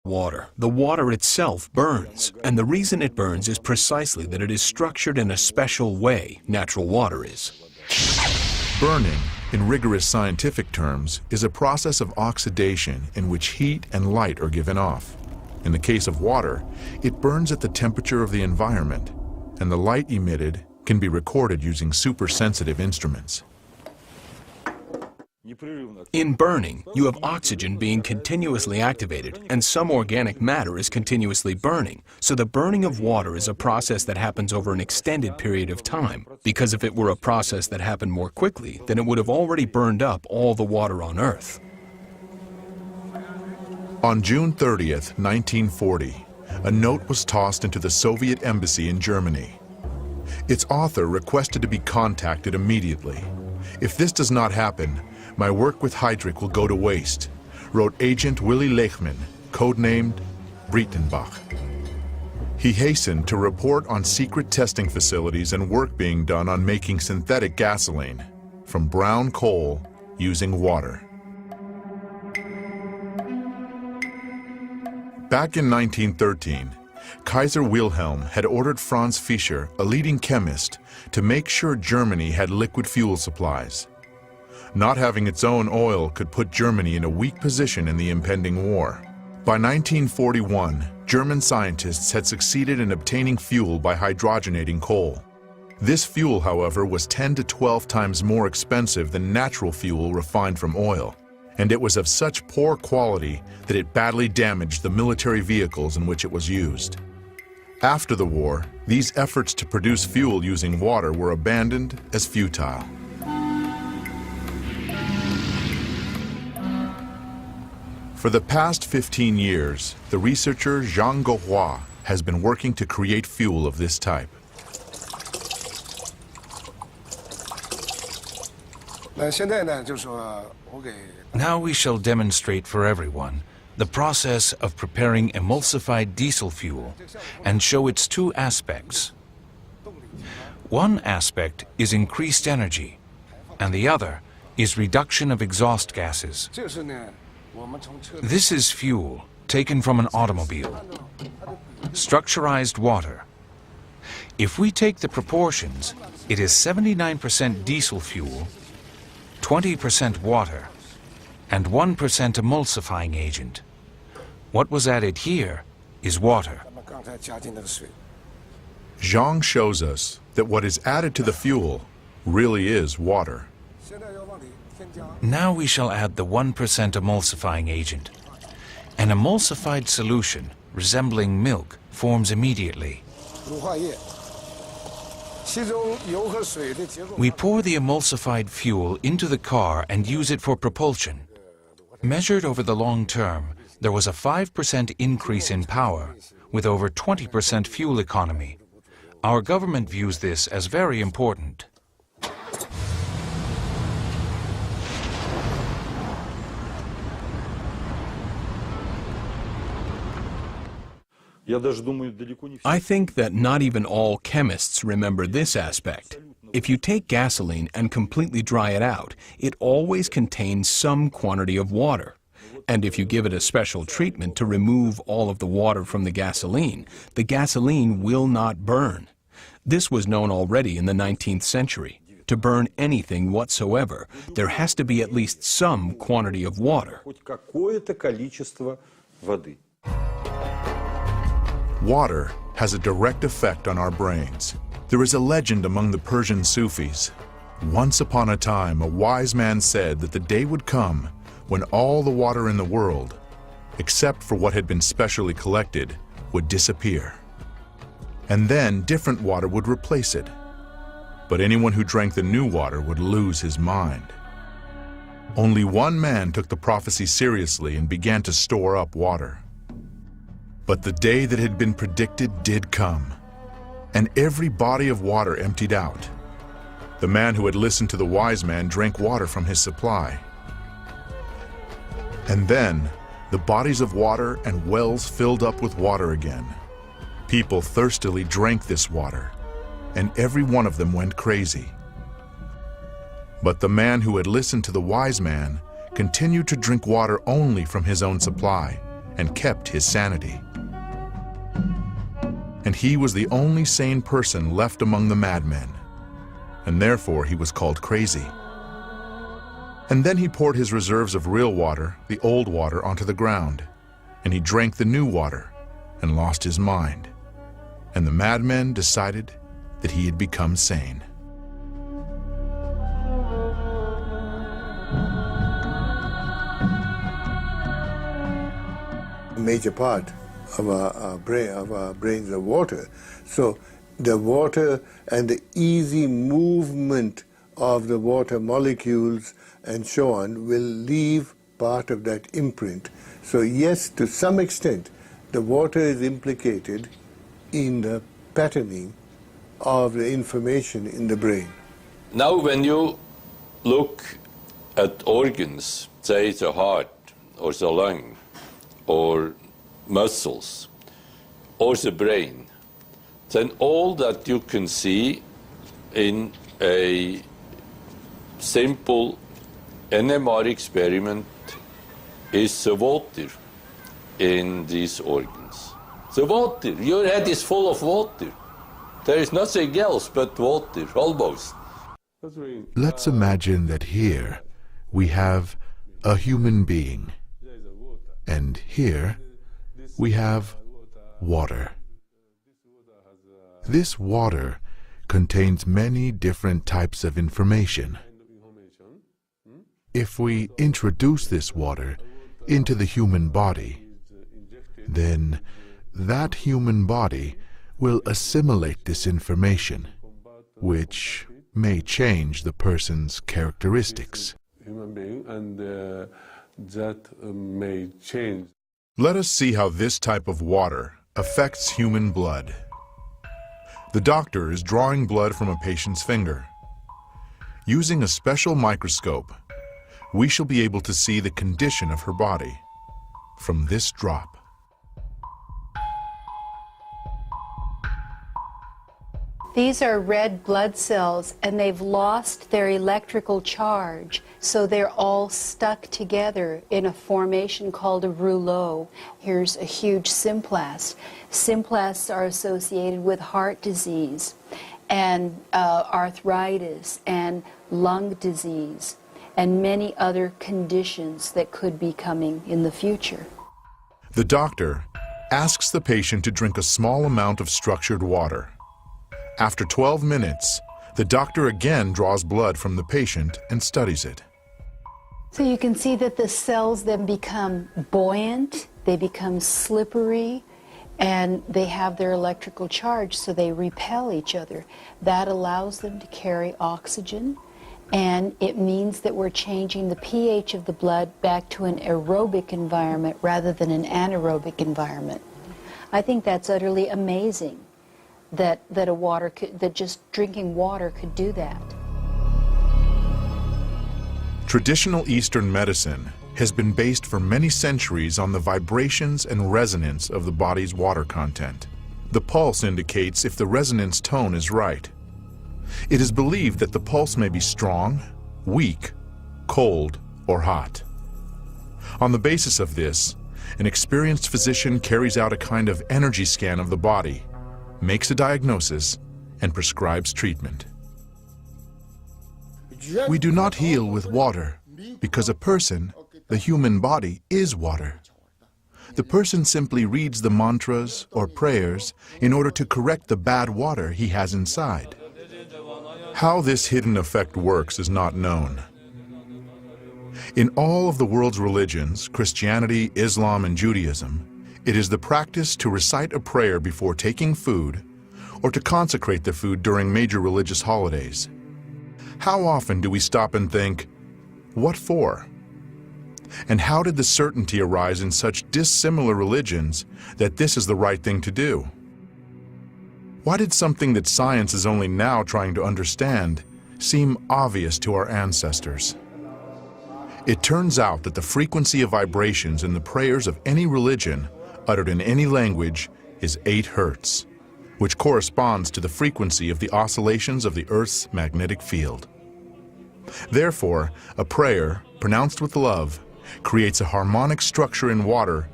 water. The water itself burns, and the reason it burns is precisely that it is structured in a special way natural water is. Burning, in rigorous scientific terms, is a process of oxidation in which heat and light are given off. In the case of water, it burns at the temperature of the environment, and the light emitted can be recorded using super-sensitive instruments. In burning, you have oxygen being continuously activated, and some organic matter is continuously burning. So the burning of water is a process that happens over an extended period of time, because if it were a process that happened more quickly, then it would have already burned up all the water on Earth. On June 30th, 1940, a note was tossed into the Soviet embassy in Germany. Its author requested to be contacted immediately. "If this does not happen, my work with Heydrich will go to waste," wrote Agent Willy Lechman, codenamed Breitenbach. He hastened to report on secret testing facilities and work being done on making synthetic gasoline from brown coal using water. Back in 1913, Kaiser Wilhelm had ordered Franz Fischer, a leading chemist, to make sure Germany had liquid fuel supplies. Not having its own oil could put Germany in a weak position in the impending war. By 1941, German scientists had succeeded in obtaining fuel by hydrogenating coal. This fuel, however, was 10 to 12 times more expensive than natural fuel refined from oil, and it was of such poor quality that it badly damaged the military vehicles in which it was used. After the war, these efforts to produce fuel using water were abandoned as futile. For the past 15 years, the researcher Jean Goethe has been working to create fuel of this type. Now we shall demonstrate for everyone the process of preparing emulsified diesel fuel and show its two aspects. One aspect is increased energy, and the other is reduction of exhaust gases. This is fuel taken from an automobile. Structurized water. If we take the proportions, it is 79% diesel fuel, 20% water, and 1% emulsifying agent. What was added here is water. Zhang shows us that what is added to the fuel really is water. Now we shall add the 1% emulsifying agent. An emulsified solution resembling milk forms immediately. We pour the emulsified fuel into the car and use it for propulsion. Measured over the long term, there was a 5% increase in power, with over 20% fuel economy. Our government views this as very important. I think that not even all chemists remember this aspect. If you take gasoline and completely dry it out, it always contains some quantity of water. And if you give it a special treatment to remove all of the water from the gasoline will not burn. This was known already in the 19th century. To burn anything whatsoever, there has to be at least some quantity of water. Water has a direct effect on our brains. There is a legend among the Persian Sufis. Once upon a time, a wise man said that the day would come when all the water in the world, except for what had been specially collected, would disappear. And then different water would replace it. But anyone who drank the new water would lose his mind. Only one man took the prophecy seriously and began to store up water. But the day that had been predicted did come, and every body of water emptied out. The man who had listened to the wise man drank water from his supply. And then the bodies of water and wells filled up with water again. People thirstily drank this water, and every one of them went crazy. But the man who had listened to the wise man continued to drink water only from his own supply, and kept his sanity. And he was the only sane person left among the madmen, and therefore he was called crazy. And then he poured his reserves of real water, the old water, onto the ground, and he drank the new water and lost his mind. And the madmen decided that he had become sane. A major part of our brains are water. So the water and the easy movement of the water molecules and so on will leave part of that imprint. So yes, to some extent, the water is implicated in the patterning of the information in the brain. Now when you look at organs, say the heart or the lung or muscles or the brain, then all that you can see in a simple NMR experiment is the water in these organs. The water, your head is full of water. There is nothing else but water, almost. Let's imagine that here we have a human being, and here we have water. This water contains many different types of information. If we introduce this water into the human body, then that human body will assimilate this information, which may change the person's characteristics. Let us see how this type of water affects human blood. The doctor is drawing blood from a patient's finger. Using a special microscope, we shall be able to see the condition of her body from this drop. These are red blood cells, and they've lost their electrical charge, so they're all stuck together in a formation called a rouleau. Here's a huge symplast. Symplasts are associated with heart disease and arthritis and lung disease and many other conditions that could be coming in the future. The doctor asks the patient to drink a small amount of structured water. After 12 minutes, the doctor again draws blood from the patient and studies it. So you can see that the cells then become buoyant, they become slippery, and they have their electrical charge, so they repel each other. That allows them to carry oxygen, and it means that we're changing the pH of the blood back to an aerobic environment rather than an anaerobic environment. I think that's utterly amazing that just drinking water could do that. Traditional Eastern medicine has been based for many centuries on the vibrations and resonance of the body's water content. The pulse indicates if the resonance tone is right. It is believed that the pulse may be strong, weak, cold, or hot. On the basis of this, an experienced physician carries out a kind of energy scan of the body, makes a diagnosis, and prescribes treatment. We do not heal with water because a person, the human body, is water. The person simply reads the mantras or prayers in order to correct the bad water he has inside. How this hidden effect works is not known. In all of the world's religions, Christianity, Islam, and Judaism, it is the practice to recite a prayer before taking food or to consecrate the food during major religious holidays. How often do we stop and think, what for? And how did the certainty arise in such dissimilar religions that this is the right thing to do? Why did something that science is only now trying to understand seem obvious to our ancestors? It turns out that the frequency of vibrations in the prayers of any religion uttered in any language is 8 Hertz, which corresponds to the frequency of the oscillations of the Earth's magnetic field. Therefore, a prayer, pronounced with love, creates a harmonic structure in water